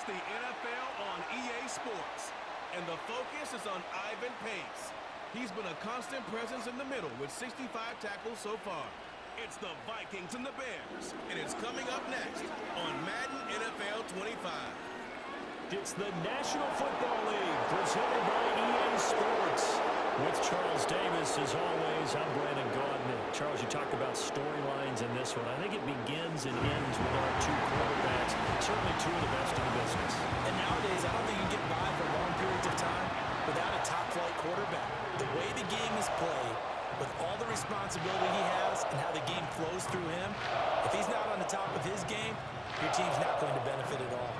It's the NFL on EA Sports, and the focus is on Ivan Pace. He's been a constant presence in the middle with 65 tackles so far. It's the Vikings and the Bears, and it's coming up next on Madden NFL 25. It's the National Football League presented by EA Sports. With Charles Davis, as always, I'm Brandon Gaudin. Charles, you talked about storylines in this one. I think it begins and ends with our two quarterbacks, certainly two of the best in the business. And nowadays, I don't think you can get by for long periods of time without a top-flight quarterback. The way the game is played, with all the responsibility he has and how the game flows through him, if he's not on the top of his game, your team's not going to benefit at all.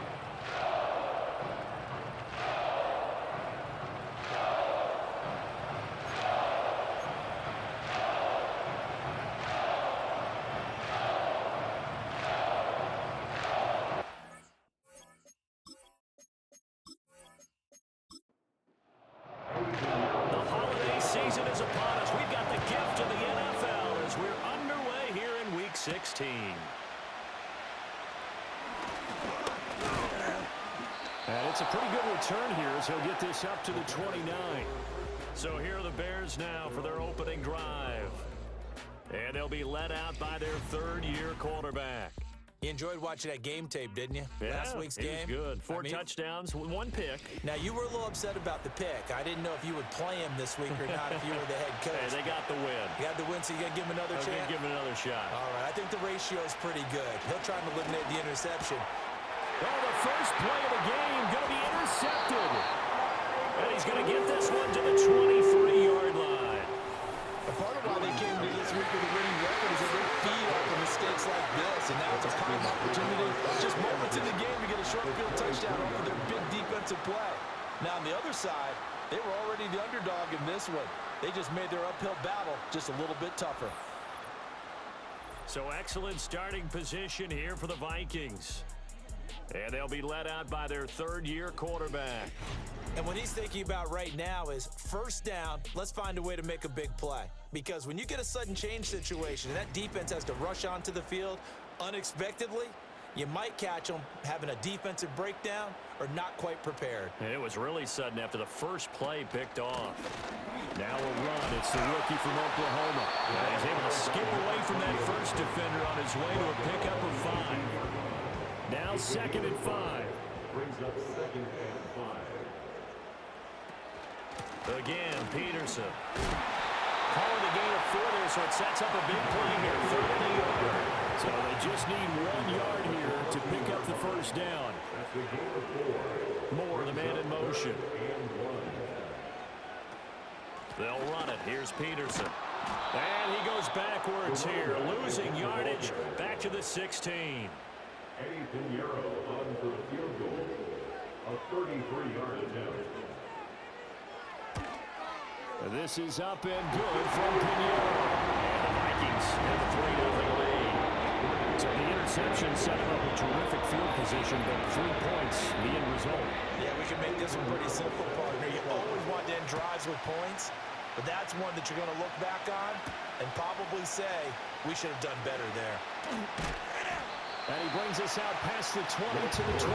Season is upon us. We've got the gift of the NFL as we're underway here in Week 16. And it's a pretty good return here as he'll get this up to the 29. So here are the Bears now for their opening drive. And they'll be led out by their third-year quarterback. You enjoyed watching that game tape, didn't you? Yeah, last week's game. It was good. Four touchdowns, one pick. Now, you were a little upset about the pick. I didn't know if you would play him this week or not if you were the head coach. Hey, they got the win. You got the win, so you're going to give him another chance? I'm going to give him another shot. All right, I think the ratio is pretty good. He'll try and eliminate the interception. Oh, the first play of the game going to be intercepted. And he's going to get this one to the 23-yard line. A part of why they came to this week with a winning record is that they feed off of mistakes like this, and now it's a prime opportunity, just moments in the game, to get a short field touchdown off of their big defensive play. Now, on the other side, they were already the underdog in this one. They just made their uphill battle just a little bit tougher. So excellent starting position here for the Vikings. And they'll be led out by their third-year quarterback. And what he's thinking about right now is first down, let's find a way to make a big play. Because when you get a sudden change situation and that defense has to rush onto the field unexpectedly, you might catch them having a defensive breakdown or not quite prepared. And it was really sudden after the first play picked off. Now a run. It's the rookie from Oklahoma. And he's able to skip away from that first defender on his way to a pickup of 5. Now 2nd and 5. Brings up 2nd and 5. Again, Peterson. Calling the gain of 4 there, so it sets up a big play here. 3rd and 8. So they just need 1 yard here to pick up the first down. That's the gain of 4. More the man in motion. They'll run it. Here's Peterson. And he goes backwards here, losing yardage back to the 16. Eddie Pinheiro on for the field goal. A 33-yard attempt. This is up and good from Pinheiro. And the Vikings have a 3-0 lead. So the interception set him up with terrific field position, but 3 points, the end result. Yeah, we can make this one pretty simple, partner. You always want to end drives with points, but that's one that you're going to look back on and probably say, we should have done better there. And he brings us out past the 20 to the 24.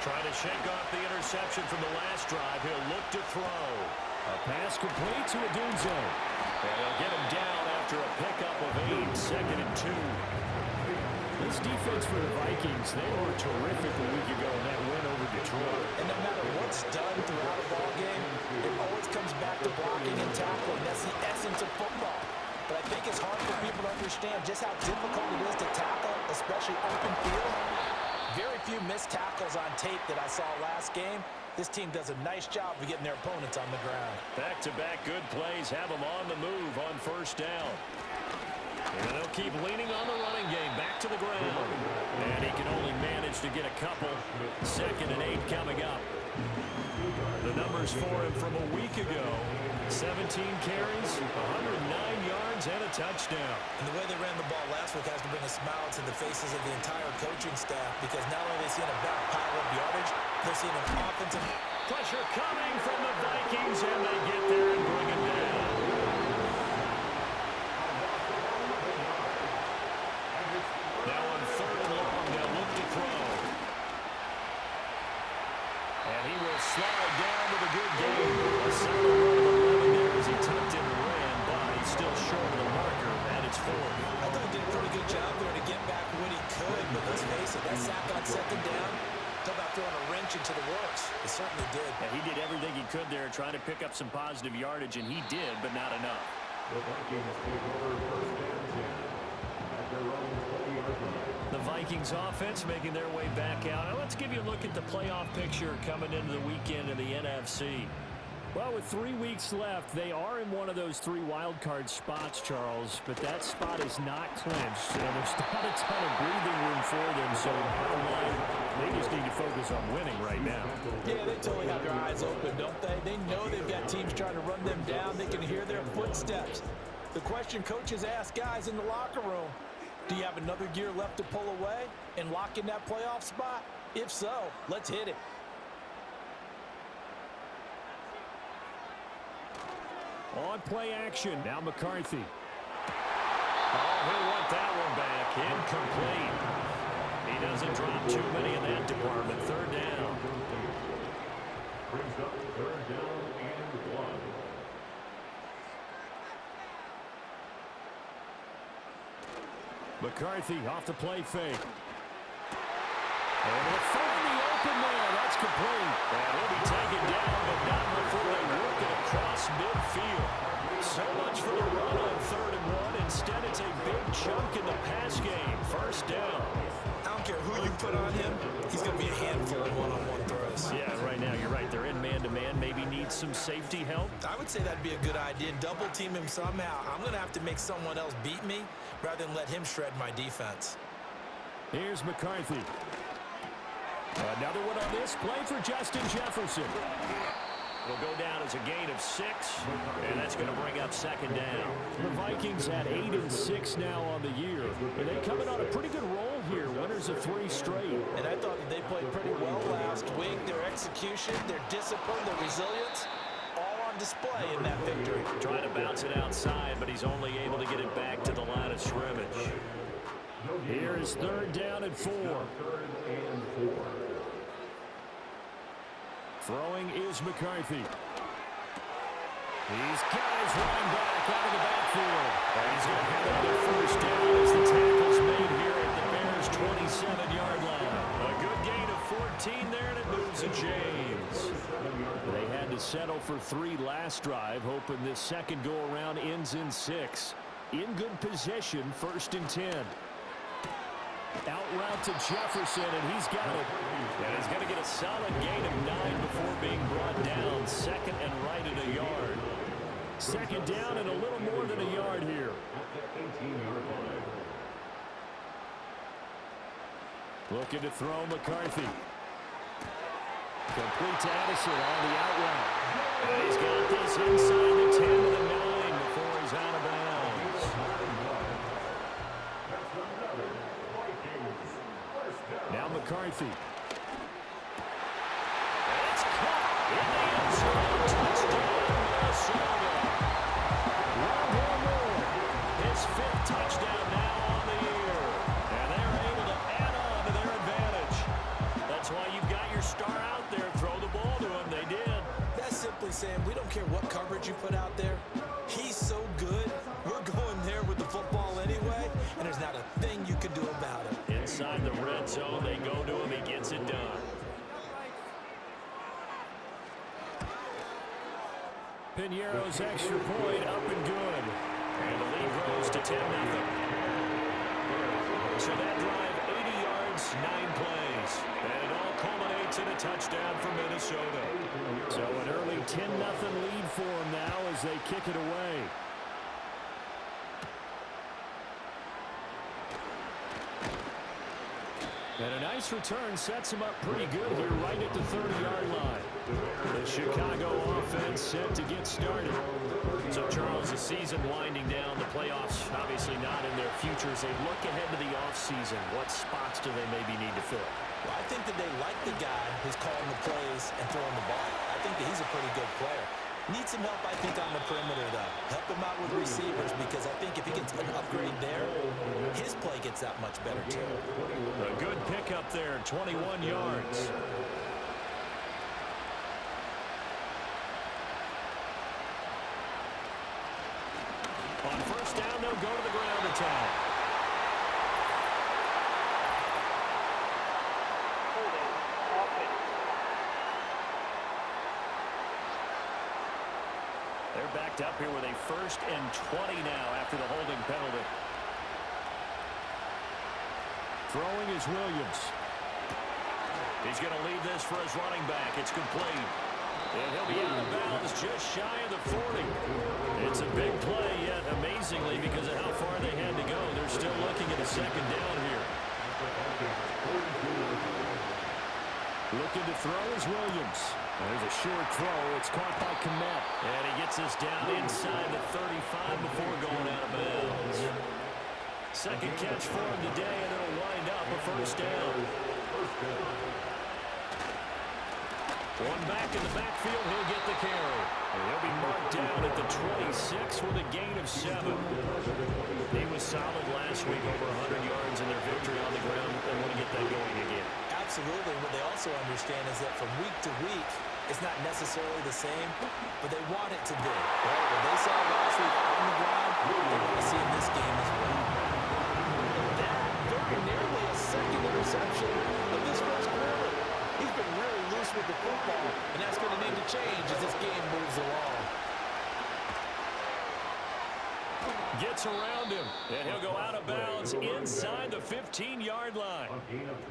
Trying to shake off the interception from the last drive. He'll look to throw. A pass complete to Adunzo. And he'll get him down after a pickup of 8, 2nd and 2. This defense for the Vikings, they were terrific a week ago in that win over Detroit. And no matter what's done throughout a ball game, it always comes back to blocking and tackling. That's the essence of football. But I think it's hard for people to understand just how difficult it is to tackle, especially open field. Very few missed tackles on tape that I saw last game. This team does a nice job of getting their opponents on the ground. Back-to-back good plays have them on the move on first down. And they'll keep leaning on the running game back to the ground. And he can only manage to get a couple. 2nd and 8 coming up. The numbers for him from a week ago: 17 carries, 109 yards, and a touchdown. And the way they ran the ball last week has to bring a smile to the faces of the entire coaching staff, because not only are they seeing a back pile of yardage, they're seeing an offensive pressure coming from the Vikings, and they get there and bring it down. to pick up some positive yardage, and he did, but not enough. The Vikings take over first and 10 at their own 20-yard line. The Vikings offense making their way back out. Now let's give you a look at the playoff picture coming into the weekend in the NFC. Well, with 3 weeks left, they are in one of those 3 wild card spots, Charles, but that spot is not clinched, and there's not a ton of breathing room for them, so bottom line, they just need to focus on winning right now. Yeah, they totally have their eyes open, don't they? They know they've got teams trying to run them down. They can hear their footsteps. The question coaches ask guys in the locker room, do you have another gear left to pull away and lock in that playoff spot? If so, let's hit it. On play action, now McCarthy. Oh, he'll want that one back. Incomplete. He doesn't drop too many in that department. Third down. Brings up third down and 1. McCarthy off the play fake. And he'll find the open man. That's complete. And he'll be taken down, but not before they work it across midfield. So much for the run on 3rd and 1. Instead, it's a big chunk in the pass game. First down. I don't care who you put on him, he's going to be a handful of one-on-one throws. Yeah, right now, you're right. They're in man-to-man. Maybe needs some safety help. I would say that'd be a good idea. Double team him somehow. I'm going to have to make someone else beat me rather than let him shred my defense. Here's McCarthy. Another one on this play for Justin Jefferson. It'll go down as a gain of 6, and that's going to bring up 2nd down. The Vikings at 8-6 now on the year, and they coming on a pretty good roll here. Winners of 3 straight. And I thought that they played pretty well last week. Their execution, their discipline, their resilience, all on display in that victory. Trying to bounce it outside, but he's only able to get it back to the line of scrimmage. Here is 3rd down and 4. Throwing is McCarthy. He's got his running back out of the backfield. And he's going to have another first down as the tackle's made here at the Bears' 27-yard line. A good gain of 14 there, and it moves to James. They had to settle for 3 last drive, hoping this second go-around ends in 6. In good position, 1st and 10. Out route to Jefferson, and he's got it. And he's going to get a solid gain of 9 before being brought down. 2nd and right at a yard. 2nd down and a little more than a yard here. Looking to throw McCarthy. Complete to Addison on the out route. And he's got this inside the 10 to the 9 before he's out of bounds. Now McCarthy. It's caught in the end zone. Touchdown, Minnesota. One more. His 5th touchdown now on the year. And they're able to add on to their advantage. That's why you've got your star out there. Throw the ball to him. They did. That's simply saying we don't care what coverage you put out there. He's so good. We're going there with the football anyway, and there's not a thing you can do about it. Inside the red zone, they go to him. He gets it done. Piñeiro's extra point up and good. And the lead grows to 10-0. So that drive, 80 yards, 9 plays. And it all culminates in a touchdown for Minnesota. So an early 10-0 lead for them now as they kick it away. And a nice return sets him up pretty good here right at the 30-yard line. The Chicago offense set to get started. So, Charles, the season winding down, the playoffs obviously not in their future. As they look ahead to the offseason, what spots do they maybe need to fill? Well, I think that they like the guy who's calling the plays and throwing the ball. I think that he's a pretty good player. Needs some help, I think, on the perimeter, though. Help him out with receivers, because I think if he gets an upgrade there, his play gets that much better, too. A good pickup there, 21 yards. On first down, they'll go to the ground attack. they're backed up here with a 1st and 20 now after the holding penalty. Throwing is Williams. He's going to lead this for his running back. It's complete. And he'll be out of bounds just shy of the 40. It's a big play, yet amazingly, because of how far they had to go, they're still looking at a 2nd down here. Looking to throw is Williams. There's a short throw. It's caught by Kmet. And he gets this down inside the 35 before going out of bounds. 2nd catch for him today, and it'll wind up a 1st down. One back in the backfield, he'll get the carry. And he'll be marked down at the 26 with a gain of 7. He was solid last week, over 100 yards in their victory on the ground. They want to get that going again. Absolutely. What they also understand is that from week to week, it's not necessarily the same, but they want it to be. Right? What they saw last week on the ground, they want to see in this game as well. That very nearly a 2nd interception of this 1st quarter. He's been really loose with the football, and that's going to need to change as this game moves along. Gets around him, and he'll go out of bounds inside the 15-yard line.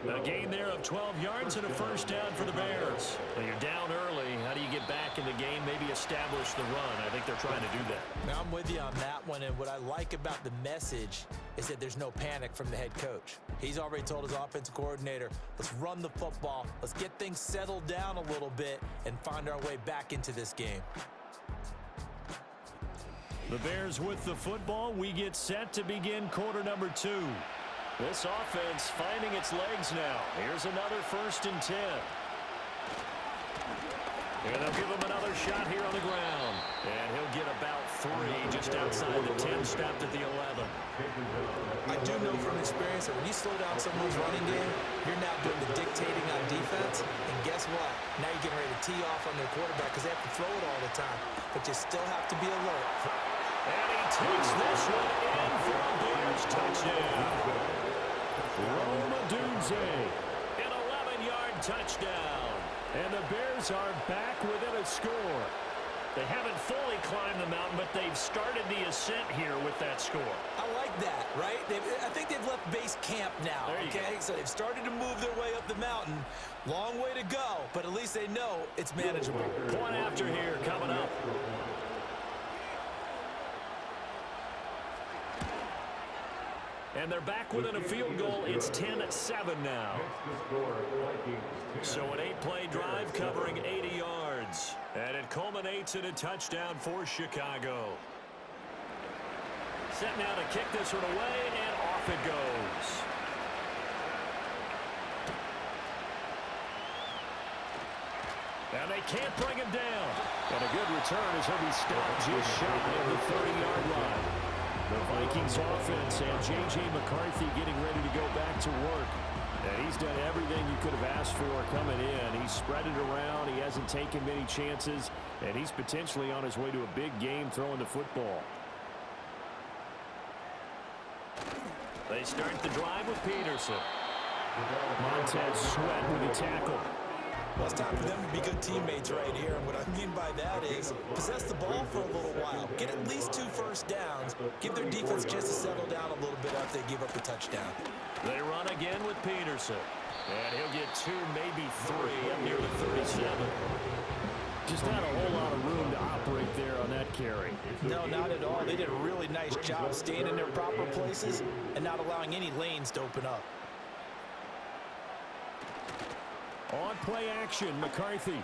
A gain there of 12 yards and a 1st down for the Bears. When you're down early, how do you get back in the game, maybe establish the run? I think they're trying to do that. Now, I'm with you on that one, and what I like about the message is that there's no panic from the head coach. He's already told his offensive coordinator, let's run the football, let's get things settled down a little bit, and find our way back into this game. The Bears with the football. We get set to begin quarter number 2. This offense finding its legs now. Here's another 1st and 10. And they'll give him another shot here on the ground. And he'll get about 3 just outside the 10, stopped at the 11. I do know from experience that when you slow down someone's running game, you're now doing the dictating on defense. And guess what? Now you're getting ready to tee off on their quarterback because they have to throw it all the time. But you still have to be alert. And he takes this one in for a Bears touchdown. Romadunze, an 11-yard touchdown. And the Bears are back within a score. They haven't fully climbed the mountain, but they've started the ascent here with that score. I like that, right? I think they've left base camp now, okay? So they've started to move their way up the mountain. Long way to go, but at least they know it's manageable. Point after here coming up. And they're back within a field goal. It's 10-7 now. So an 8-play drive covering 80 yards. And it culminates in a touchdown for Chicago. Set now to kick this one away, and off it goes. And they can't bring him down. And a good return as he'll be stopped just shy of the 30-yard line. The Vikings offense and J.J. McCarthy getting ready to go back to work. And he's done everything you could have asked for coming in. He's spread it around. He hasn't taken many chances. And he's potentially on his way to a big game throwing the football. They start the drive with Peterson. Montez Sweat with a tackle. Well, it's time for them to be good teammates right here. And what I mean by that is possess the ball for a little while. Get at least 2 first downs. Give their defense a chance to settle down a little bit after they give up a touchdown. They run again with Peterson. And he'll get 2, maybe 3 up near the 37. Just not a whole lot of room to operate there on that carry. No, not at all. They did a really nice job staying in their proper places and not allowing any lanes to open up. On play action, McCarthy.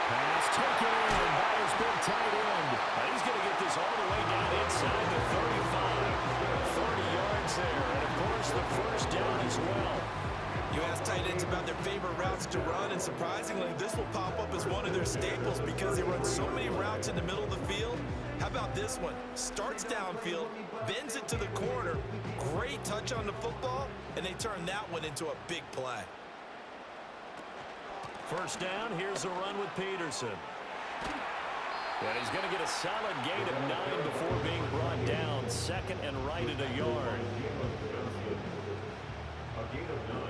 Pass taken in by his big tight end. He's going to get this all the way down inside the 35. 30 yards there, and of course the 1st down as well. You ask tight ends about their favorite routes to run, and surprisingly, this will pop up as one of their staples because they run so many routes in the middle of the field. How about this one? Starts downfield, bends it to the corner, great touch on the football, and they turn that one into a big play. 1st down, here's a run with Peterson. And he's going to get a solid gain of 9 before being brought down. 2nd and right at a yard. A gain of 9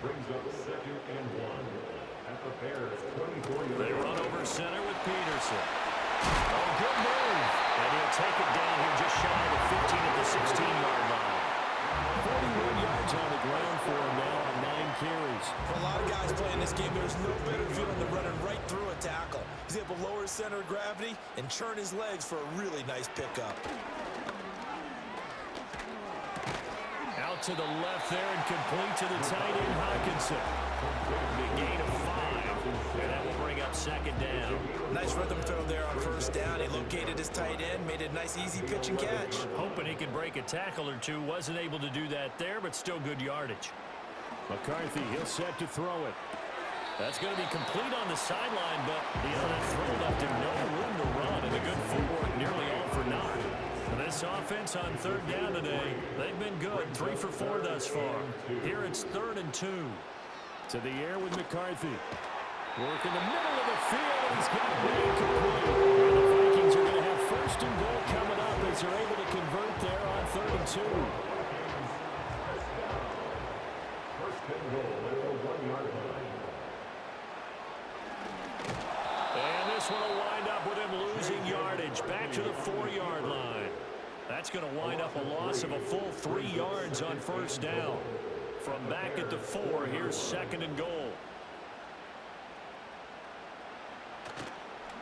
brings up 2nd and 1 at the Bears' 24-yard line. They run over center with Peterson. Oh, good move. And he'll take it down here just shy of the 15 at the 16-yard line. 41 yards on the ground for him now on 9 carries. For a lot of guys playing this game, there's no better feeling than running right through a tackle. He's able to lower his center of gravity and churn his legs for a really nice pickup. Out to the left there and complete to the tight end, Hawkinson. Big gain of 5, and that will bring up second down. Nice rhythm throw there on first down. He located his tight end, made a nice easy pitch and catch. Hoping he could break a tackle or two. Wasn't able to do that there, but still good yardage. McCarthy, he'll set to throw it. That's going to be complete on the sideline, but that throw left him no room to run, and the good footwork nearly all for naught. This offense on third down today, they've been good. 3 for 4 thus far. Here it's 3rd and 2. To the air with McCarthy. Work in the middle of the field, and he's got it incomplete. And the Vikings are going to have 1st and goal coming up as they're able to convert there on 3rd and 2. First and goal at the 1-yard line. And this one will wind up with him losing yardage back to the 4-yard line. That's going to wind up a loss of a full 3 yards on first down. From back at the 4, here's 2nd and goal.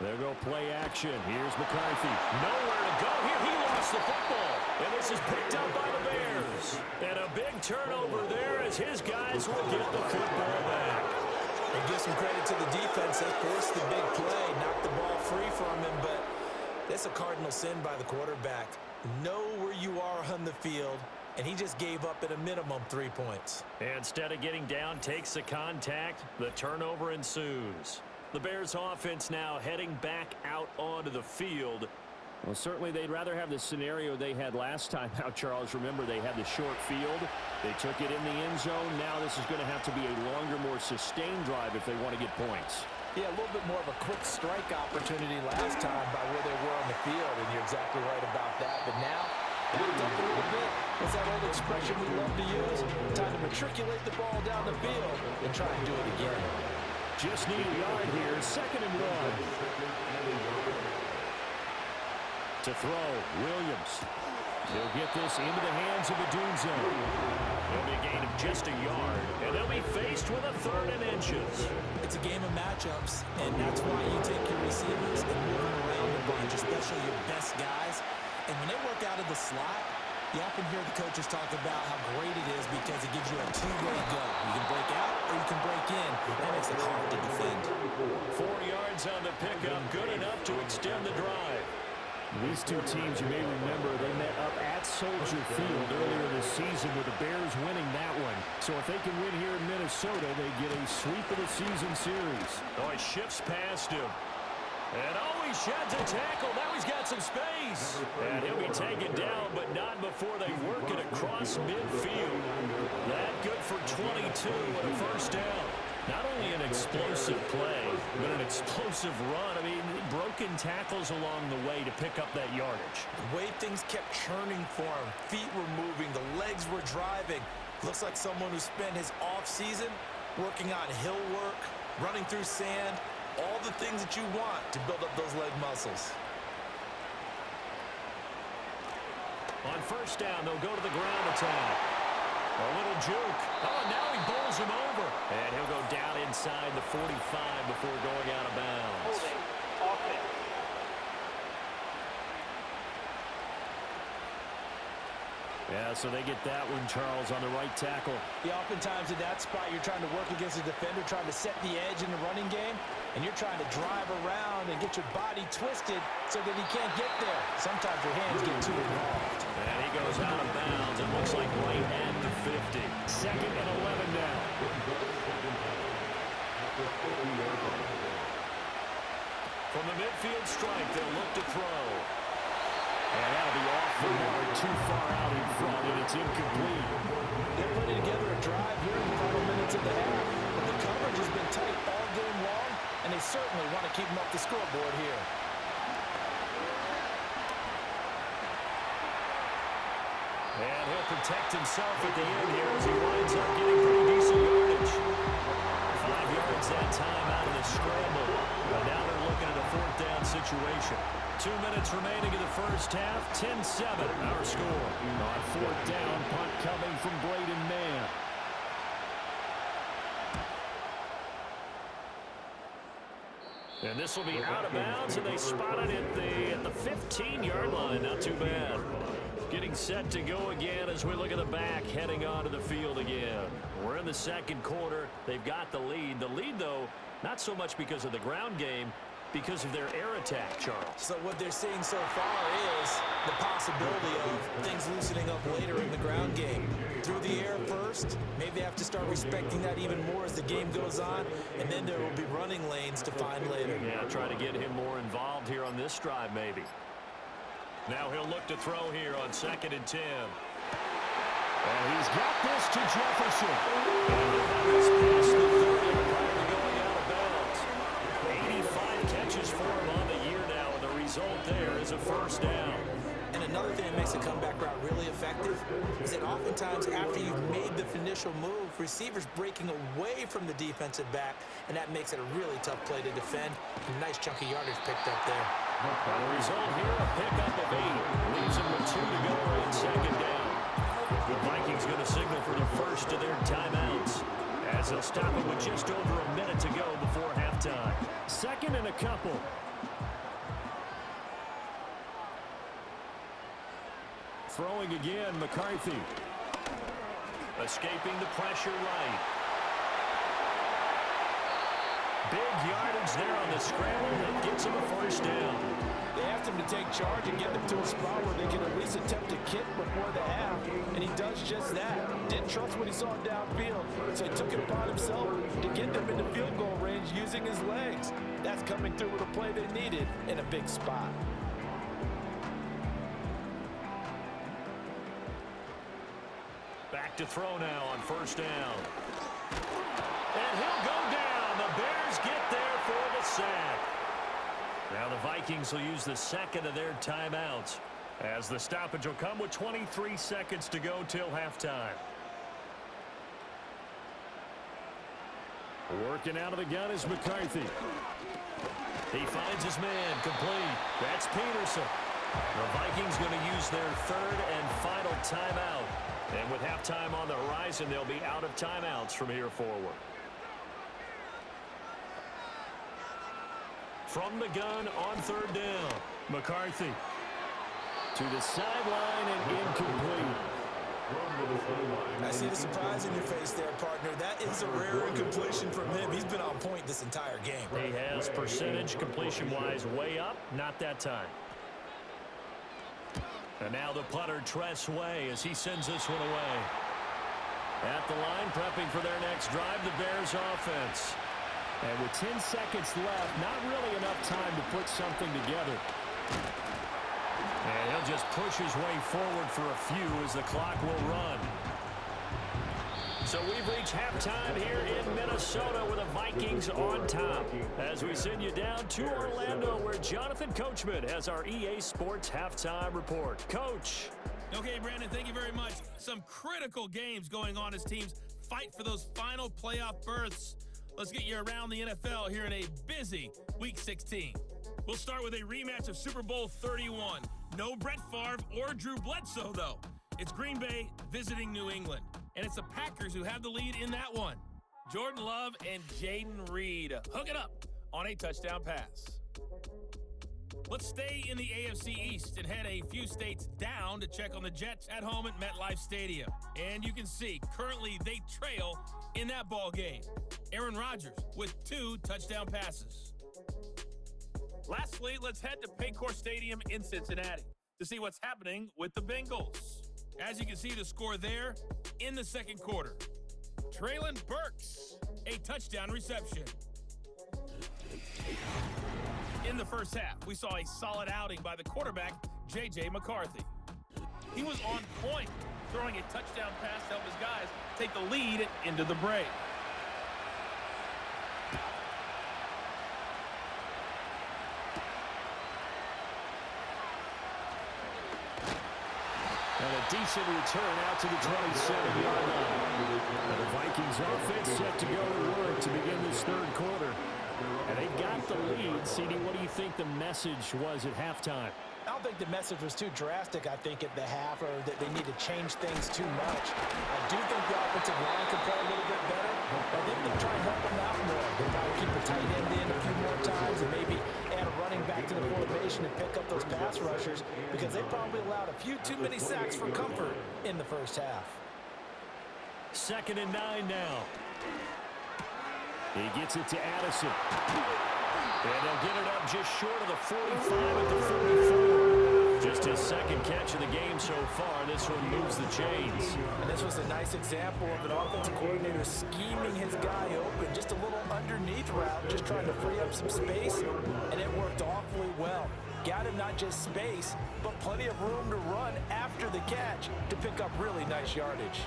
There go play action. Here's McCarthy. Nowhere to go here. He lost the football. And this is picked up by the Bears. And a big turnover there as his guys will get the football back. And give some credit to the defense. They forced the big play, knocked the ball free from him, but that's a cardinal sin by the quarterback. Know where you are on the field, and he just gave up at a minimum 3 points. Instead of getting down, takes the contact. The turnover ensues. The Bears offense now heading back out onto the field. Well, certainly they'd rather have the scenario they had last time out, Charles. Remember, they had the short field. They took it in the end zone. Now this is going to have to be a longer, more sustained drive if they want to get points. Yeah, a little bit more of a quick strike opportunity last time by where they were on the field, and you're exactly right about that. But now, backed up a little bit. What's that old expression we love to use? Time to matriculate the ball down the field and try and do it again. Just need a yard here. 2nd and 1. To throw, Williams. He'll get this into the hands of Adunzo. It'll be a gain of just a yard, and they'll be faced with a 3rd and inches. It's a game of matchups, and that's why you take your receivers and move them around a bunch, especially your best guys. And when they work out of the slot, you often hear the coaches talk about how great it is because it gives you a 2-way go. You can break out or you can break in. That makes it hard to defend. 4 yards on the pickup, good enough to extend the drive. These two teams, you may remember, they met up at Soldier Field earlier this season with the Bears winning that one. So if they can win here in Minnesota, they get a sweep of the season series. Oh, he shifts past him. And he sheds a tackle. Now he's got some space. And he'll be taken down, but not before they work it across midfield. That good for 22 and a first down. Not only an explosive play, but an explosive run. I mean, broken tackles along the way to pick up that yardage. The way things kept churning for him, feet were moving, the legs were driving. Looks like someone who spent his off-season working on hill work, running through sand, all the things that you want to build up those leg muscles. On first down, they'll go to the ground attack. A little juke. Oh, now he bowls him over. And he'll go down inside the 45 before going out of bounds. Holding. Offense. Yeah, so they get that one, Charles, on the right tackle. Yeah, oftentimes in that spot, you're trying to work against a defender, trying to set the edge in the running game, and you're trying to drive around and get your body twisted so that he can't get there. Sometimes your hands get too involved. And he goes out of bounds. It looks like right at the 50. 2nd and 11 now. From the midfield strike, they'll look to throw. And that'll be off the mark, too far out in front, and it's incomplete. They're putting together a drive here in the final minutes of the half, but the coverage has been tight all game long, and they certainly want to keep them off the scoreboard here. And he'll protect himself at the end here as he winds up getting pretty decent yardage. 5 yards that time out of the scramble. But now they're looking at a 4th down situation. 2 minutes remaining in the first half. 10-7 our score. On fourth down, punt coming from Braden Mann. And this will be out of bounds, and they spot it at the 15-yard line. Not too bad. Getting set to go again as we look at the back, heading onto the field again. We're in the second quarter. They've got the lead. The lead, though, not so much because of the ground game, because of their air attack, Charles. So what they're seeing so far is the possibility of things loosening up later in the ground game. Through the air first, maybe they have to start respecting that even more as the game goes on, and then there will be running lanes to find later. Yeah, try to get him more involved here on this drive, maybe. Now he'll look to throw here on 2nd and 10. And he's got this to Jefferson. And this past the 30 prior to going out of bounds. 85 catches for him on the year now, and the result there is a first down. And another thing that makes a comeback route really effective is that oftentimes after you've made the initial move, receivers breaking away from the defensive back, and that makes it a really tough play to defend. A nice chunk of yardage picked up there. And the result here, a pickup of 8. Leaves him with 2 to go on 2nd down. The Vikings going to signal for the first of their timeouts, as they'll stop it with just over a minute to go before halftime. 2nd and a couple. Throwing again, McCarthy. Escaping the pressure right. Big yardage there on the scramble that gets him a first down. They asked him to take charge and get them to a spot where they can at least attempt to kick before the half, and he does just that. Didn't trust what he saw downfield, so he took it upon himself to get them into field goal range using his legs. That's coming through with a play they needed in a big spot. Back to throw now on first down. And he'll go down. The Bears get there for the sack. Now the Vikings will use the second of their timeouts, as the stoppage will come with 23 seconds to go till halftime. Working out of the gun is McCarthy. He finds his man complete. That's Peterson. The Vikings going to use their third and final timeout. And with halftime on the horizon, they'll be out of timeouts from here forward. From the gun on third down, McCarthy. To the sideline and incomplete. I see the surprise in your face there, partner. That is a rare incompletion from him. He's been on point this entire game. He has percentage completion-wise way up, not that time. And now the punter, Tress Way, as he sends this one away. At the line, prepping for their next drive, the Bears offense. And with 10 seconds left, not really enough time to put something together. And he'll just push his way forward for a few as the clock will run. So we've reached halftime here in Minnesota with the Vikings on top, as we send you down to Orlando, where Jonathan Coachman has our EA Sports halftime report. Coach. Okay, Brandon, thank you very much. Some critical games going on as teams fight for those final playoff berths. Let's get you around the NFL here in a busy Week 16. We'll start with a rematch of Super Bowl 31. No Brett Favre or Drew Bledsoe, though. It's Green Bay visiting New England, and it's the Packers who have the lead in that one. Jordan Love and Jaden Reed hook it up on a touchdown pass. Let's stay in the AFC East and head a few states down to check on the Jets at home at MetLife Stadium. And you can see, currently they trail in that ball game. Aaron Rodgers with 2 touchdown passes. Lastly, let's head to Paycor Stadium in Cincinnati to see what's happening with the Bengals. As you can see, the score there in the second quarter. Traylon Burks, a touchdown reception. In the first half, we saw a solid outing by the quarterback, J.J. McCarthy. He was on point, throwing a touchdown pass to help his guys take the lead into the break. And a decent return out to the 27-yard line. And the Vikings offense set to go to work to begin this third quarter. And they got the lead. CD, what do you think the message was at halftime? I don't think the message was too drastic, I think, at the half, or that they need to change things too much. I do think the offensive line can play a little bit better. I think they'll try and help them out more. They'll probably keep the tight end in a few more times and maybe add a running back to the formation and pick up those pass rushers, because they probably allowed a few too many sacks for comfort in the first half. 2nd and 9 now. He gets it to Addison. And they'll get it up just short of the 45 at the 44. Just his second catch of the game so far. This one moves the chains. And this was a nice example of an offensive coordinator scheming his guy open. Just a little underneath route, just trying to free up some space, and it worked awfully well. Got him not just space, but plenty of room to run after the catch to pick up really nice yardage.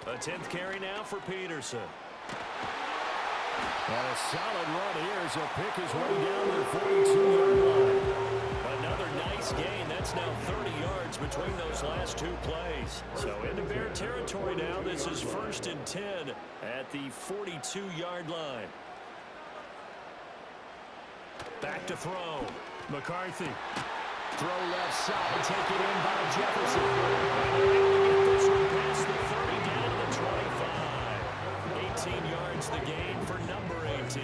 A 10th carry now for Peterson. And a solid run here as he'll pick his way down to the 42-yard line. Another nice gain. That's now 30 yards between those last two plays. So into Bear territory now. This is 1st and 10 at the 42-yard line. Back to throw. McCarthy. Throw left side. Take it in by Jefferson. And they're able to get this one past the 30 down to the 25. 18 yards the gain for number 18.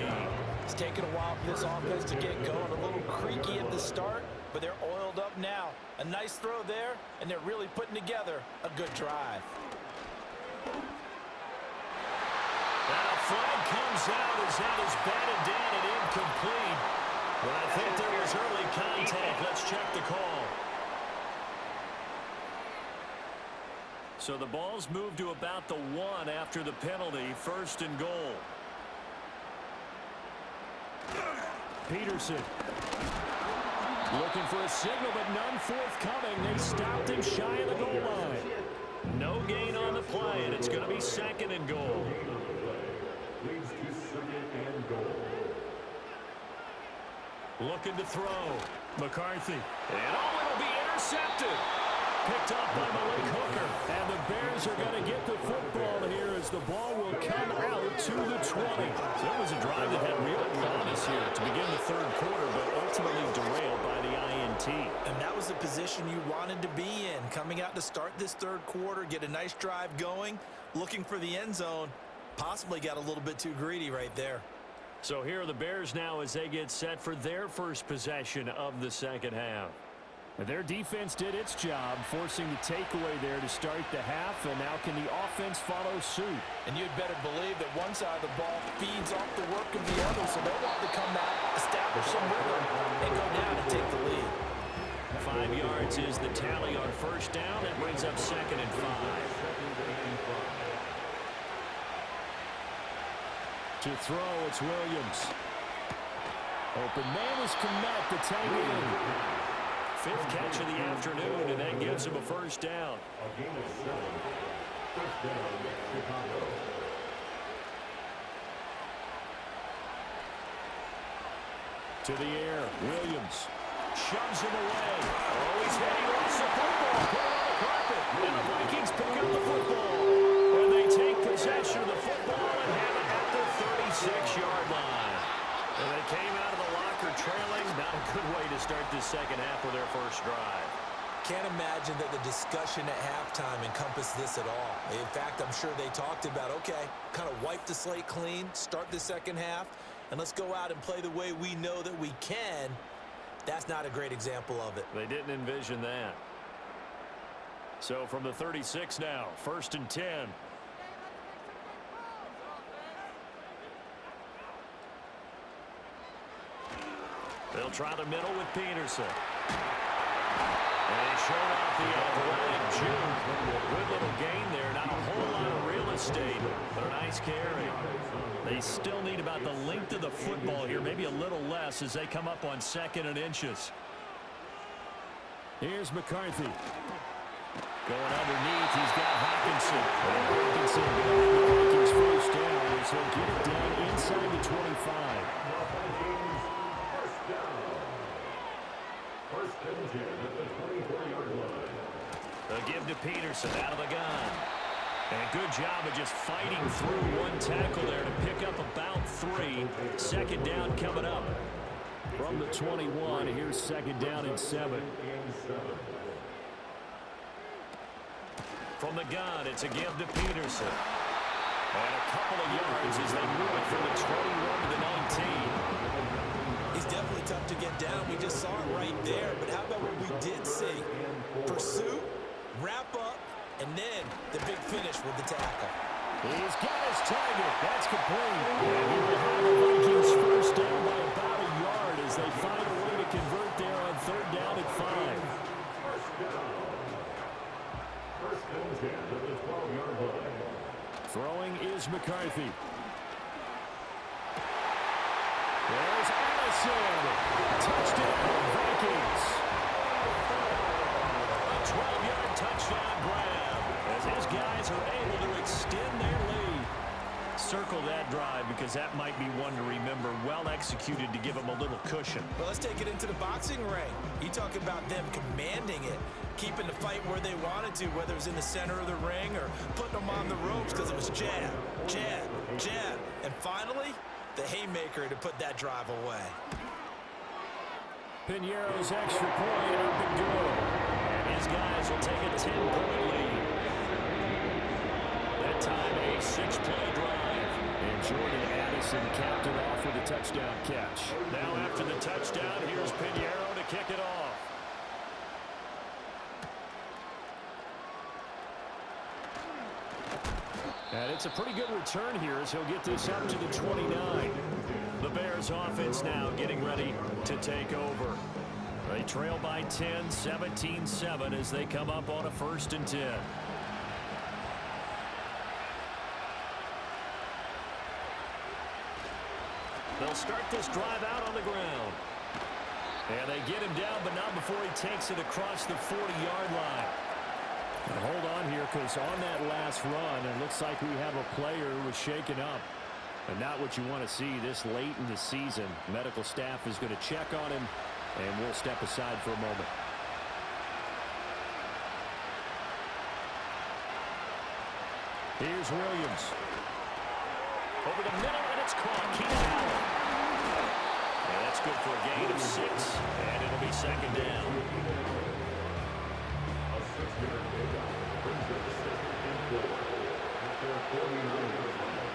It's taken a while for this offense to get going. A little creaky at the start, but they're oiled up now. A nice throw there, and they're really putting together a good drive. And a flag comes out as that is batted down and incomplete. But I think there was early contact. Let's check the call. So the ball's moved to about the 1 after the penalty. 1st and goal. Peterson. Looking for a signal, but none forthcoming. They stopped him shy of the goal line. No gain on the play, and it's going to be 2nd and goal. Leads to 2nd and goal. Looking to throw. McCarthy. And it'll be intercepted. Picked up by Malik Hooker. And the Bears are going to get the football here as the ball will come out to the 20. So it was a drive that had real promise here to begin the 3rd quarter, but ultimately derailed by the INT. And that was the position you wanted to be in, coming out to start this 3rd quarter, get a nice drive going, looking for the end zone. Possibly got a little bit too greedy right there. So here are the Bears now as they get set for their first possession of the 2nd half. And their defense did its job, forcing the takeaway there to start the half, and now can the offense follow suit? And you'd better believe that one side of the ball feeds off the work of the other, so they want to come out, establish some rhythm, and go down and take the lead. 5 yards is the tally on 1st down. That brings up 2nd and 5. To throw, it's Williams. Open man is Kmet to take it in. 5th catch of the afternoon, and that gives him a 1st down. A gain of 7. 1st down, Chicago. To the air, Williams. Shoves him away. Oh, he's heading off the football. Put it on the carpet. And the Vikings pick up the football. And they take possession of the football and have it at the 36-yard line. And they came out of the locker trailing. Not a good way to start this 2nd half with their first drive. Can't imagine that the discussion at halftime encompassed this at all. In fact, I'm sure they talked about, okay, kind of wipe the slate clean, start the 2nd half, and let's go out and play the way we know that we can. That's not a great example of it. They didn't envision that. So from the 36 now, 1st and 10. They'll try the middle with Peterson. And he showed off the athletic juke. Good little gain there. Not a whole lot of real estate, but a nice carry. They still need about the length of the football here, maybe a little less as they come up on 2nd and inches. Here's McCarthy. Going underneath, he's got Hawkinson. And Hawkinson behind the Vikings 1st down as he'll get it down inside the 25. First and 10 at the 24-yard line. They'll give to Peterson. Peterson out of the gun. And good job of just fighting through one tackle there to pick up about 3. Second down coming up. From the 21, here's second down and 7. From the gun, it's a give to Peterson. And a couple of yards as they move it from the 21 to the 19. He's definitely tough to get down. We just saw it right there. But how about what we did see? Pursuit, wrap up, and then the big finish with the tackle. He's got his target. That's complete. And he will have the Vikings first down by about a yard as they find a way to convert there on third down and 5. First and 10 at the 12-yard line. Throwing is McCarthy. There's Allison. Touchdown, Vikings. A 12-yard touchdown grab as his guys are able to extend their lead. Circle that drive because that might be one to remember. Well executed to give them a little cushion. Well, let's take it into the boxing ring. You talk about them commanding it, keeping the fight where they wanted to, whether it was in the center of the ring or putting them on the ropes because it was jab, jab, jab. And finally, the haymaker to put that drive away. Piñeiro's extra point up and good. His guys will take a 10-point lead. That time a 6-play drive. And Jordan Addison capped it off with a touchdown catch. Now after the touchdown, here's Piñeiro to kick it off. And it's a pretty good return here as he'll get this up to the 29. The Bears offense now getting ready to take over. They trail by 10, 17-7 as they come up on a 1st and 10. They'll start this drive out on the ground. And they get him down, but not before he takes it across the 40-yard line. And hold on here because on that last run, it looks like we have a player who was shaken up. And not what you want to see this late in the season. Medical staff is going to check on him, and we'll step aside for a moment. Here's Williams. Over the middle, and it's caught. Keenan Allen. And that's good for a gain of 6, and it'll be second down. A 6-yard pickup brings it 2nd and 4 at their 49-yard line.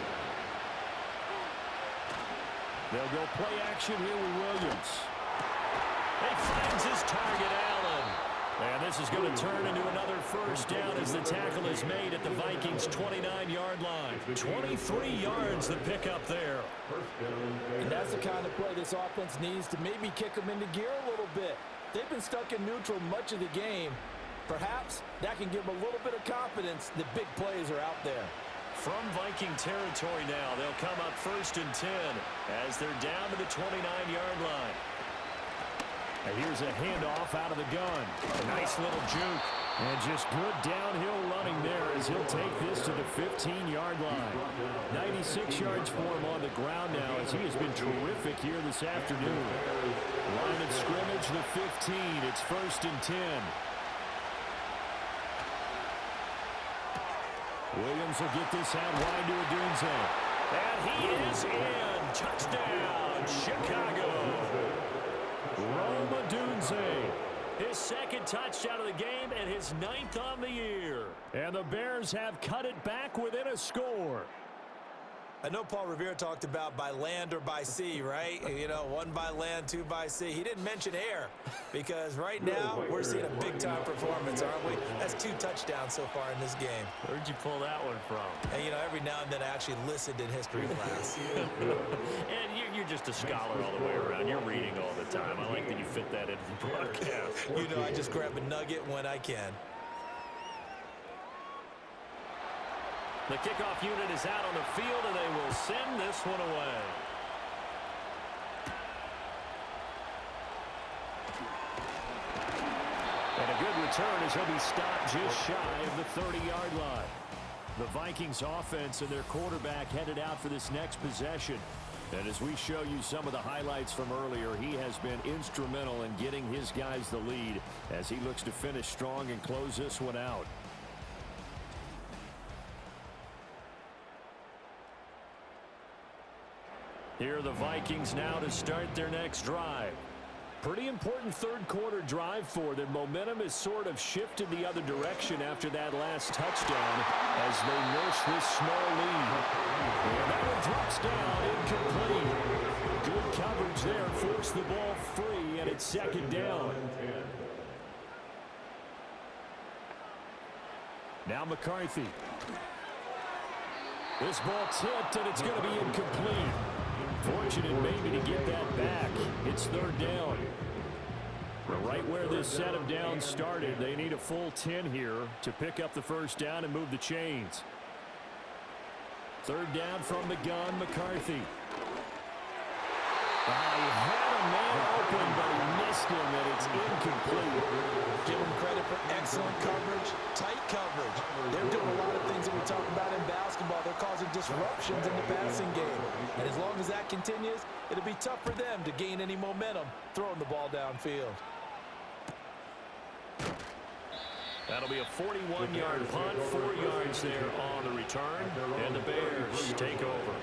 They'll go play action here with Williams. He finds his target, Allen. And this is going to turn into another first down as the tackle is made at the Vikings' 29-yard line. 23 yards the pickup there. And that's the kind of play this offense needs to maybe kick them into gear a little bit. They've been stuck in neutral much of the game. Perhaps that can give them a little bit of confidence that big plays are out there. From Viking territory now, they'll come up 1st and 10 as they're down to the 29-yard line. And here's a handoff out of the gun. A nice little juke. And just good downhill running there as he'll take this to the 15-yard line. 96 yards for him on the ground now as he has been terrific here this afternoon. Line of scrimmage, the 15. It's 1st and 10. Williams will get this out wide to Odunze. And he is in. Touchdown, Chicago. Rome Odunze. His 2nd touchdown of the game and his 9th on the year. And the Bears have cut it back within a score. I know Paul Revere talked about by land or by sea, right? You know, 1 by land, 2 by sea. He didn't mention air because right now we're seeing a big-time performance, aren't we? That's 2 touchdowns so far in this game. Where'd you pull that one from? And, you know, every now and then I actually listened in history class. And you're just a scholar all the way around. You're reading all the time. I like that you fit that into the broadcast. You know, I just grab a nugget when I can. The kickoff unit is out on the field, and they will send this one away. And a good return as he'll be stopped just shy of the 30-yard line. The Vikings offense and their quarterback headed out for this next possession. And as we show you some of the highlights from earlier, he has been instrumental in getting his guys the lead as he looks to finish strong and close this one out. Here are the Vikings now to start their next drive. Pretty important third quarter drive for them. Momentum has sort of shifted the other direction after that last touchdown as they nurse this small lead. And that one drops down, incomplete. Good coverage there, forced the ball free, and it's second down. Now McCarthy. This ball tipped, and it's going to be incomplete. Fortunate maybe to get that back. It's third down. Right where this set of downs started, they need a full 10 here to pick up the first down and move the chains. Third down from the gun, McCarthy. He had a man open, but he missed him, and it's incomplete. Give them credit for excellent coverage, tight coverage. They're doing a lot of things that we talk about in basketball. They're causing disruptions in the passing game. And as long as that continues, it'll be tough for them to gain any momentum throwing the ball downfield. That'll be a 41-yard punt, 4 yards there on the return, and the Bears take over.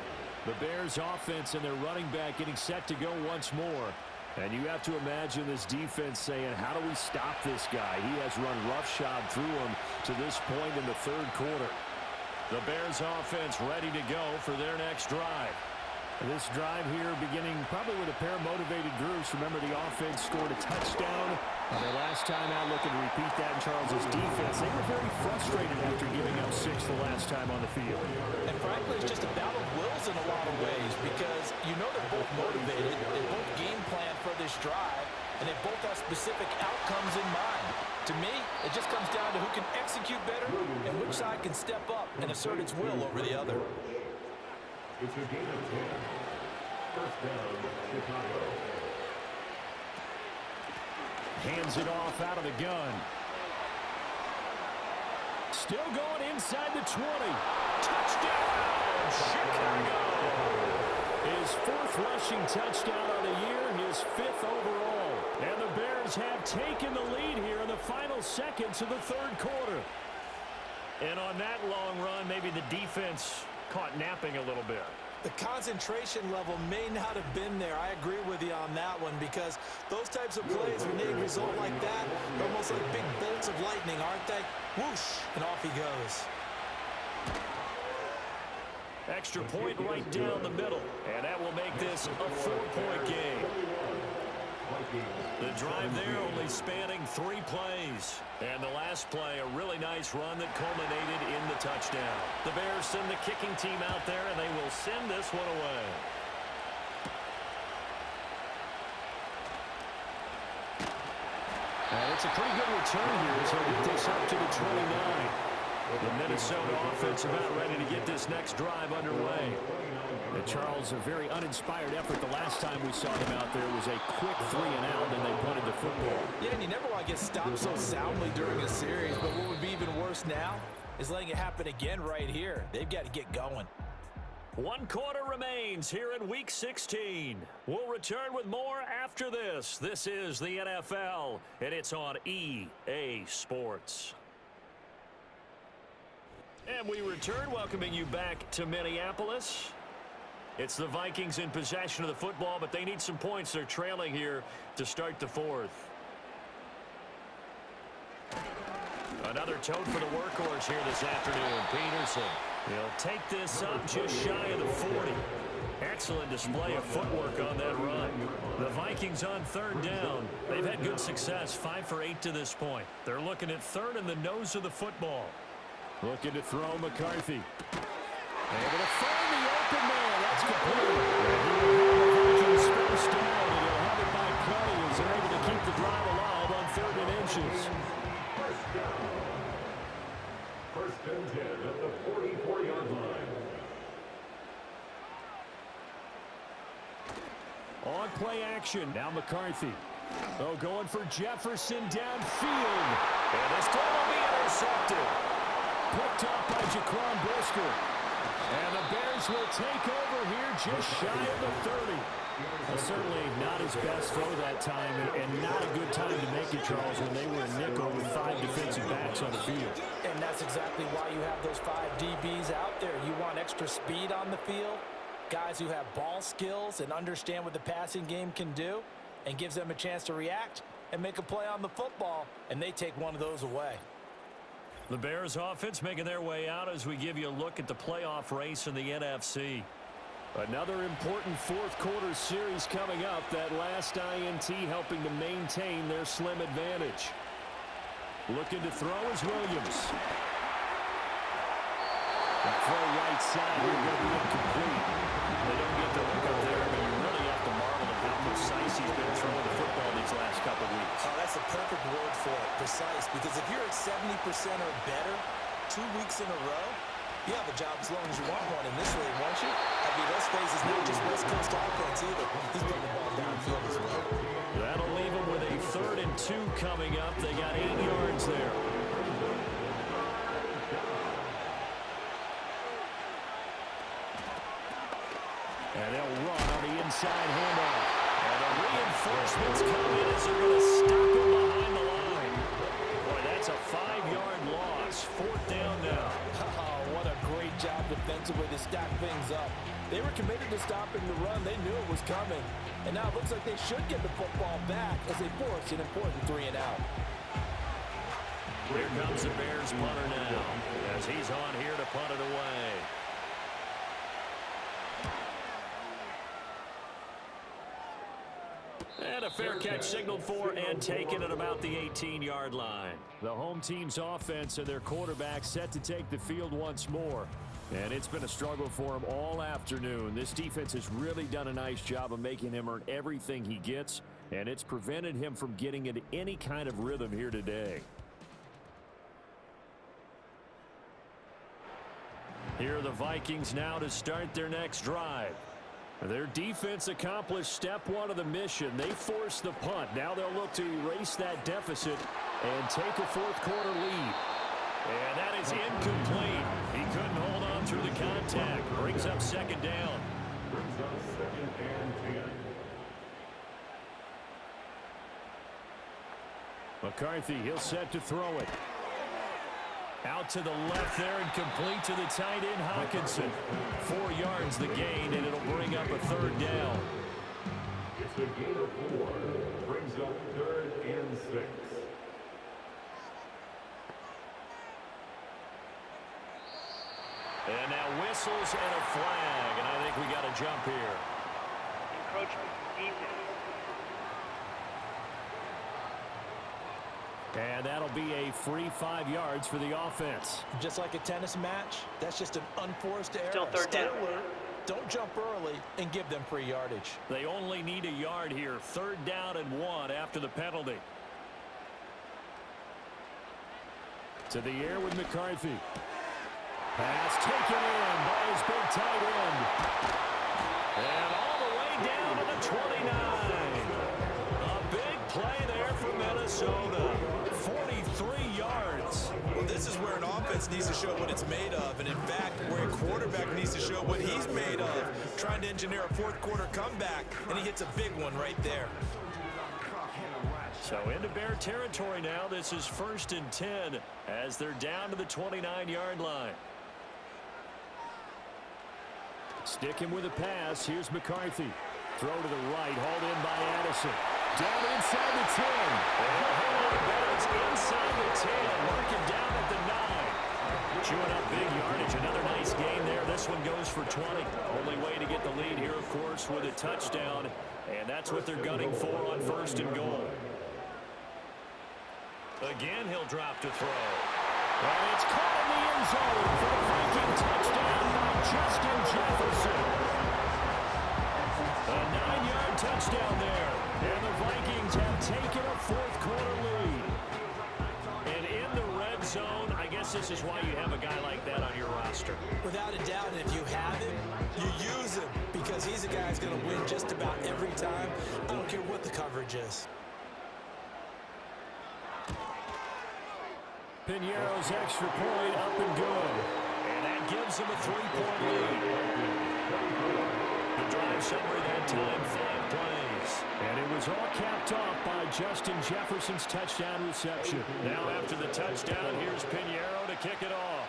The Bears offense and their running back getting set to go once more. And you have to imagine this defense saying, how do we stop this guy? He has run roughshod through him to this point in the third quarter. The Bears offense ready to go for their next drive. This drive here beginning probably with a pair of motivated groups. Remember, the offense scored a touchdown. Their last time out looking to repeat that in Charles's defense. They were very frustrated after giving up 6 the last time on the field. And frankly, it's just a battle of wills in a lot of ways because you know they're both motivated. They both game plan for this drive, and they both have specific outcomes in mind. To me, it just comes down to who can execute better and which side can step up and assert its will over the other. It's a game of 10. First down, Chicago. Hands it off out of the gun. Still going inside the 20. Touchdown, Chicago! His 4th rushing touchdown of the year, his 5th overall. And the Bears have taken the lead here in the final seconds of the third quarter. And on that long run, maybe the defense caught napping a little bit. The concentration level may not have been there. I agree with you on that one because those types of plays, when they result like that, they're almost like big bolts of lightning, aren't they? Whoosh, and off he goes. Extra point right down the middle, and that will make this a 4-point game. The drive there only spanning 3 plays. And the last play, a really nice run that culminated in the touchdown. The Bears send the kicking team out there, and they will send this one away. And it's a pretty good return here as they get this up to the 29. The Minnesota offense about ready to get this next drive underway. And Charles, a very uninspired effort. The last time we saw them out there was a quick 3 and out, and they punted the football. Yeah, and you never want to get stopped so soundly during a series, but what would be even worse now is letting it happen again right here. They've got to get going. 1 quarter remains here in Week 16. We'll return with more after this. This is the NFL, and it's on EA Sports. And we return, welcoming you back to Minneapolis. It's the Vikings in possession of the football, but they need some points. They're trailing here to start the 4th. Another tote for the workhorse here this afternoon, Peterson. He'll take this up just shy of the 40. Excellent display of footwork on that run. The Vikings on 3rd down. They've had good success, 5 for 8 to this point. They're looking at 3rd in the nose of the football. Looking to throw McCarthy. Able to find the open man. That's complete. Vikings first down, and he'll have it by plenty as they're able to keep the drive alive on 3rd and inches. First down. First and 10 at the 44-yard line. On play action. Now McCarthy. Oh, going for Jefferson downfield. And this time will be intercepted. Picked up by Jaquan Brisker. And the Bears will take over here just shy of the 30. Well, certainly not his best throw that time, and not a good time to make it, Charles, when they were in nickel with 5 defensive backs on the field. And that's exactly why you have those 5 DBs out there. You want extra speed on the field? Guys who have ball skills and understand what the passing game can do, and gives them a chance to react and make a play on the football, and they take one of those away. The Bears offense making their way out as we give you a look at the playoff race in the NFC. Another important fourth quarter series coming up. That last INT helping to maintain their slim advantage. Looking to throw is Williams. The throw right side here going to be incomplete. They don't get the look up there, but you really have to marvel at how precise he's been throwing the football these last couple weeks. Oh, that's a perfect word for it, precise. Because if you're at 70% or better 2 weeks in a row, you have a job as long as you want one in this league, won't you? I mean, let's face it, it's not just West Coast offense either. He's putting the ball downfield as well. That'll leave them with a 3rd and 2 coming up. They got 8 yards there. And they'll run on the inside handoff. And the reinforcements come in as they're going to stop him behind the line. Boy, that's a 5-yard loss. 4th down now. Oh, what a great job defensively to stack things up. They were committed to stopping the run. They knew it was coming. And now it looks like they should get the football back as they force an important 3-and-out. Here comes the Bears punter now as he's on here to punt it away. And a fair catch signaled for and taken at about the 18-yard line. The home team's offense and their quarterback set to take the field once more. And it's been a struggle for him all afternoon. This defense has really done a nice job of making him earn everything he gets, and it's prevented him from getting into any kind of rhythm here today. Here are the Vikings now to start their next drive. Their defense accomplished step 1 of the mission. They forced the punt. Now they'll look to erase that deficit and take a fourth quarter lead. And that is incomplete. He couldn't hold on through the contact. Brings up 2nd down. Brings up 2nd and 10. McCarthy, he'll set to throw it. Out to the left there and complete to the tight end, Hawkinson. 4 yards the gain, and it'll bring up a 3rd down. It's a gain of 4. Brings up 3rd and 6. And now whistles and a flag, and I think we got a jump here. Encroachment, defense. And that'll be a free 5 yards for the offense. Just like a tennis match, that's just an unforced error. Still 3rd down. Stay alert, don't jump early, and give them free yardage. They only need a yard here. 3rd down and 1 after the penalty. To the air with McCarthy. Pass taken in by his big tight end. And all the way down to the 29. A big play there for Minnesota. 43 yards. Well, this is where an offense needs to show what it's made of, and in fact, where a quarterback needs to show what he's made of, trying to engineer a fourth quarter comeback, and he hits a big one right there. So into Bear territory now. This is 1st and 10 as they're down to the 29-yard line. Sticking with a pass. Here's McCarthy. Throw to the right, hauled in by Addison. Down inside the 10. It's inside the 10, working down at the 9. Chewing up big yardage. Another nice gain there. This one goes for 20. Only way to get the lead here, of course, with a touchdown. And that's what they're gunning for on 1st and goal. Again, he'll drop to throw. And it's caught in the end zone for a Viking touchdown by Justin Jefferson. A 9-yard touchdown there. And the Vikings have taken a fourth quarter lead. And in the red zone, I guess this is why you have a guy like that on your roster. Without a doubt, and if you have him, you use him, because he's a guy who's going to win just about every time. I don't care what the coverage is. Piñeiro's extra point up and good. And that gives them a 3-point lead. The drive summary that time, 5 plays. And it was all capped off by Justin Jefferson's touchdown reception. Now after the touchdown, here's Piñeiro to kick it off.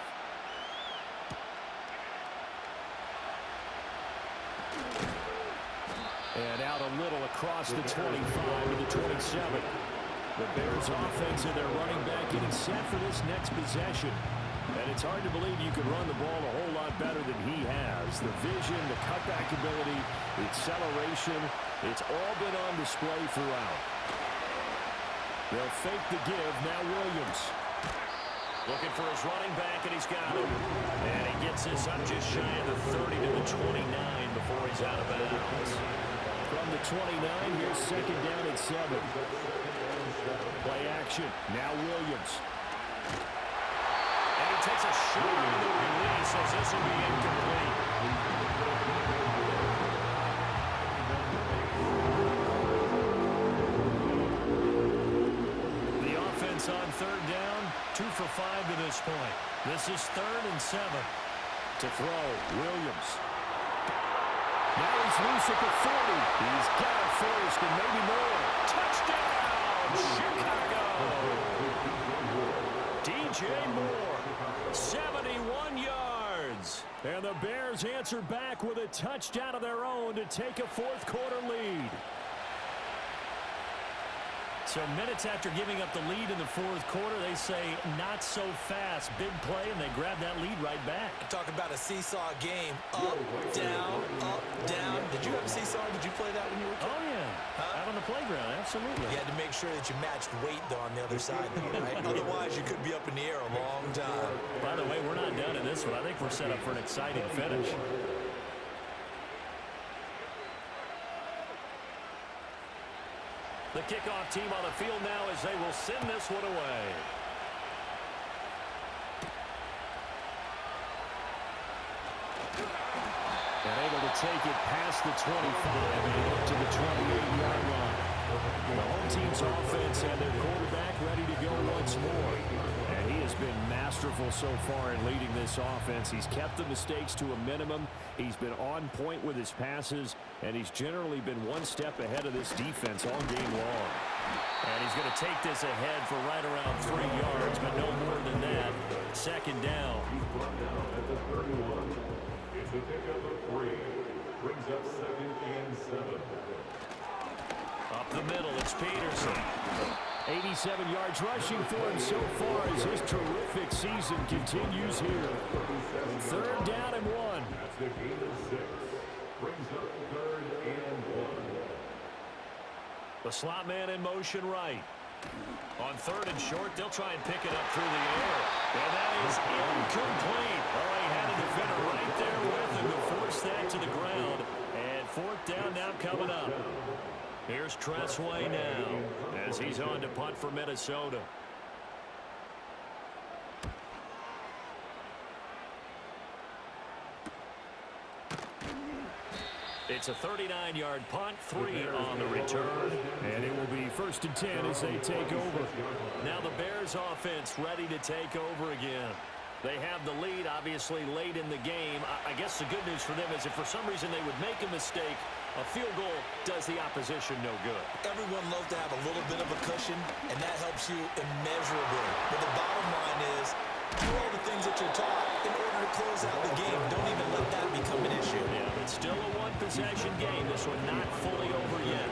And out a little across the 25 to the 27. The Bears offense and their running back getting set for this next possession. And it's hard to believe you could run the ball a whole lot better than he has. The vision, the cutback ability, the acceleration, it's all been on display throughout. They'll fake the give. Now Williams. Looking for his running back, and he's got him. And he gets this up just shy of the 30 to the 29 before he's out of bounds. From the 29, here's second down at 7. Play action. Now Williams. And he takes a shot on the release as this will be incomplete. The offense on third down, 2 for 5 to this point. This is 3rd and 7. To throw, Williams. Now he's loose at the 40. He's got it first and maybe more. Touchdown, Chicago! DJ Moore, 71 yards. And the Bears answer back with a touchdown of their own to take a fourth-quarter lead. So minutes after giving up the lead in the fourth quarter, they say not so fast. Big play, and they grab that lead right back. Talk about a seesaw game. Up, down, up, down. Did you have a seesaw? Did you play that when you were a kid? Oh, yeah. Out on the playground, absolutely. You had to make sure that you matched weight, though, on the other side, though, right? Otherwise, you could be up in the air a long time. By the way, we're not done in this one. I think we're set up for an exciting finish. The kickoff team on the field now as they will send this one away. And able to take it past the 25 and up to the 28-yard line. The home team's offense and their quarterback ready to go once more. And he has been masterful so far in leading this offense. He's kept the mistakes to a minimum. He's been on point with his passes, and he's generally been one step ahead of this defense all game long. And he's going to take this ahead for right around 3 yards, but no more than that. Second down. It's a pickup of 3. Brings up 2nd and 7. Up the middle, it's Peterson. 87 yards rushing for him so far as his terrific season continues here. 3rd down and 1. That's the gain of 6. Brings up 3rd and 1. The slot man in motion right. On 3rd and short, they'll try and pick it up through the air. And that is incomplete. Oh, he had a defender right there with him to force that to the ground. And 4th down now coming up. Here's Tressway now as he's on to punt for Minnesota. It's a 39-yard punt, 3 on the return. And it will be 1st and 10 as they take over. Now the Bears offense ready to take over again. They have the lead, obviously, late in the game. I guess the good news for them is if for some reason they would make a mistake, a field goal does the opposition no good. Everyone loves to have a little bit of a cushion, and that helps you immeasurably. But the bottom line is, do all the things that you're taught in order to close out the game. Don't even let that become an issue. Yeah, but still a one-possession game. This one not fully over yet.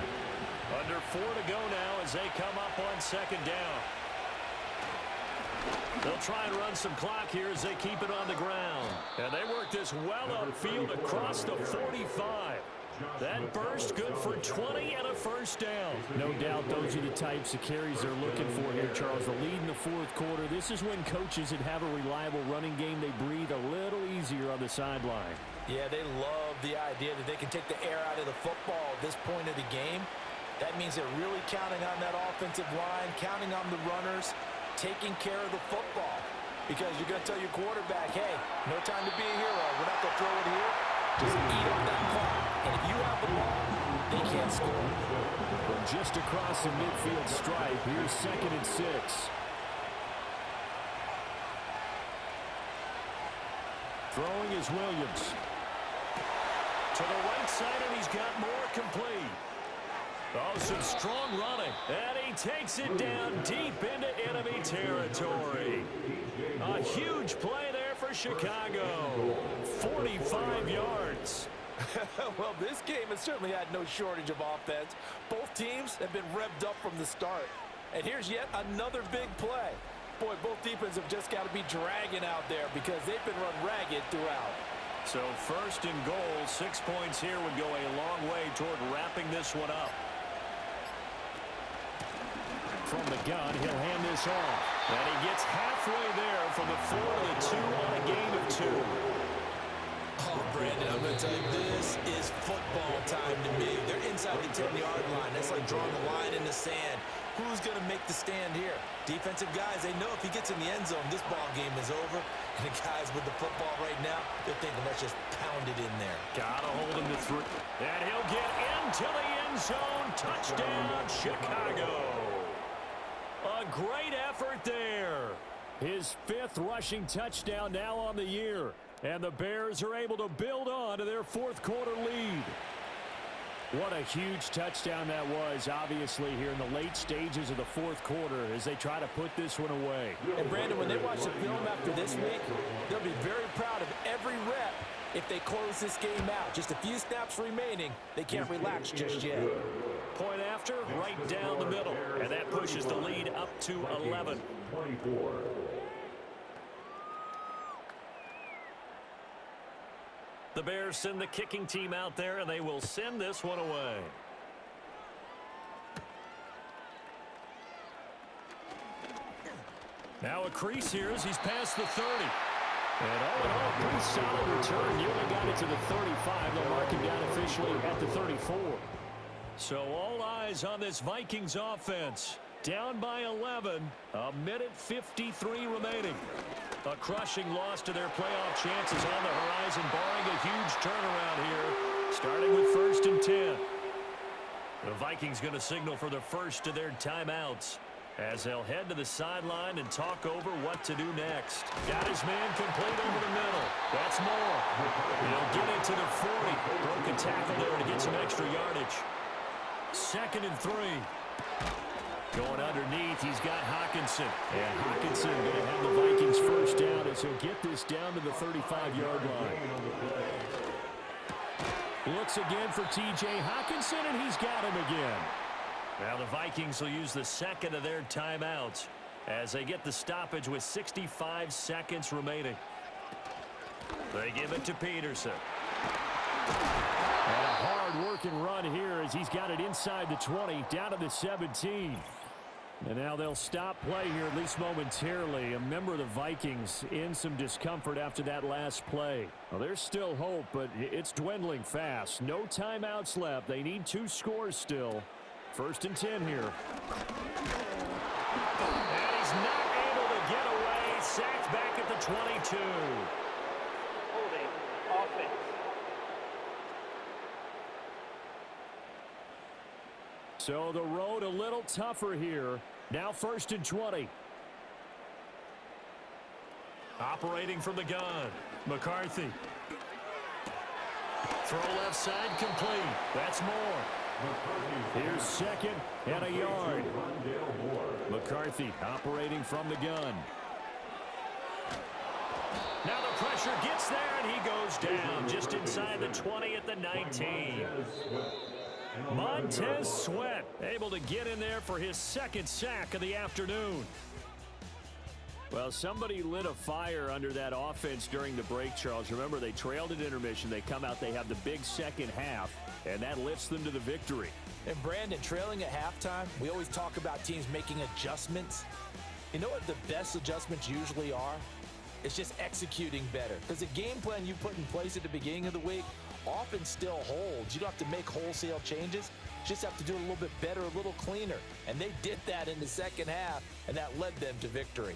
Under 4 to go now as they come up on 2nd down. They'll try and run some clock here as they keep it on the ground. And they work this well upfield across the 45. That burst good for 20 and a 1st down. No doubt those are the types of carries they're looking for here, Charles. The lead in the 4th quarter. This is when coaches that have a reliable running game, they breathe a little easier on the sideline. Yeah, they love the idea that they can take the air out of the football at this point of the game. That means they're really counting on that offensive line, counting on the runners, taking care of the football. Because you're going to tell your quarterback, hey, no time to be a hero. We're not going to throw it here. Just eat up that clock. And if you have the ball, they can't score. From just across the midfield stripe, here's 2nd and 6. Throwing is Williams. To the right side, and he's got more complete. Oh, some strong running. And he takes it down deep into enemy territory. A huge play there for Chicago. 45 yards. Well, this game has certainly had no shortage of offense. Both teams have been revved up from the start. And here's yet another big play. Boy, both defenses have just got to be dragging out there because they've been run ragged throughout. So first and goal, 6 points here would go a long way toward wrapping this one up. From the gun, he'll hand this off. And he gets halfway there from the 4 to the 2 on a gain of 2. Oh, Brandon, I'm going to tell you, this is football time to me. They're inside the 10-yard line. That's like drawing a line in the sand. Who's going to make the stand here? Defensive guys, they know if he gets in the end zone, this ball game is over. And the guys with the football right now, they're thinking, let's just pound it in there. Gotta hold him to 3. And he'll get into the end zone. Touchdown, Chicago. A great effort there. His 5th rushing touchdown now on the year. And the Bears are able to build on to their 4th quarter lead. What a huge touchdown that was, obviously, here in the late stages of the 4th quarter as they try to put this one away. And, Brandon, when they watch the film after this week, they'll be very proud of every rep if they close this game out. Just a few snaps remaining. They can't relax just yet. Point after, right down the middle. And that pushes the lead up to 11. 24. The Bears send the kicking team out there, and they will send this one away. Now a crease here as he's past the 30. And all in all, pretty solid return. You only got it to the 35. They'll mark him down officially at the 34. So all eyes on this Vikings offense. Down by 11. A minute 53 remaining. A crushing loss to their playoff chances on the horizon, barring a huge turnaround here, starting with 1st and 10. The Vikings going to signal for the first of their timeouts as they'll head to the sideline and talk over what to do next. Got his man complete over the middle. That's more. He'll get it to the 40. Broke a tackle there to get some extra yardage. 2nd and 3. Going underneath, he's got Hawkinson. And Hawkinson going to have the Vikings first down as he'll get this down to the 35-yard line. Looks again for T.J. Hawkinson, and he's got him again. Now the Vikings will use the 2nd of their timeouts as they get the stoppage with 65 seconds remaining. They give it to Peterson. And a hard-working run here as he's got it inside the 20, down to the 17. And now they'll stop play here, at least momentarily. A member of the Vikings in some discomfort after that last play. Well, there's still hope, but it's dwindling fast. No timeouts left. They need 2 scores still. 1st and 10 here. And he's not able to get away. Sacked back at the 22. Holding offense. So the road a little tougher here. Now 1st and 20. Operating from the gun. McCarthy. Throw left side complete. That's more. Here's 2nd and a yard. McCarthy operating from the gun. Now the pressure gets there, and he goes down just inside the 20 at the 19. Montez Sweat able to get in there for his 2nd sack of the afternoon. Well, somebody lit a fire under that offense during the break, Charles. Remember, they trailed at intermission. They come out, they have the big second half, and that lifts them to the victory. And, Brandon, trailing at halftime, we always talk about teams making adjustments. You know what the best adjustments usually are? It's just executing better. Because the game plan you put in place at the beginning of the week often still holds. You don't have to make wholesale changes. You just have to do it a little bit better, a little cleaner. And they did that in the second half, and that led them to victory.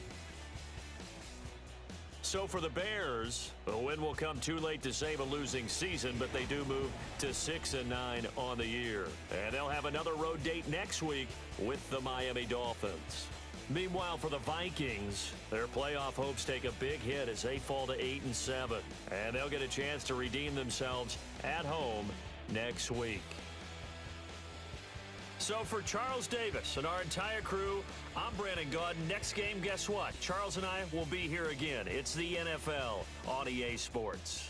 So for the Bears, the win will come too late to save a losing season, but they do move to 6-9 on the year. And they'll have another road date next week with the Miami Dolphins. Meanwhile, for the Vikings, their playoff hopes take a big hit as they fall to 8-7. And they'll get a chance to redeem themselves at home next week. So for Charles Davis and our entire crew, I'm Brandon Gaudin. Next game, guess what? Charles and I will be here again. It's the NFL on EA Sports.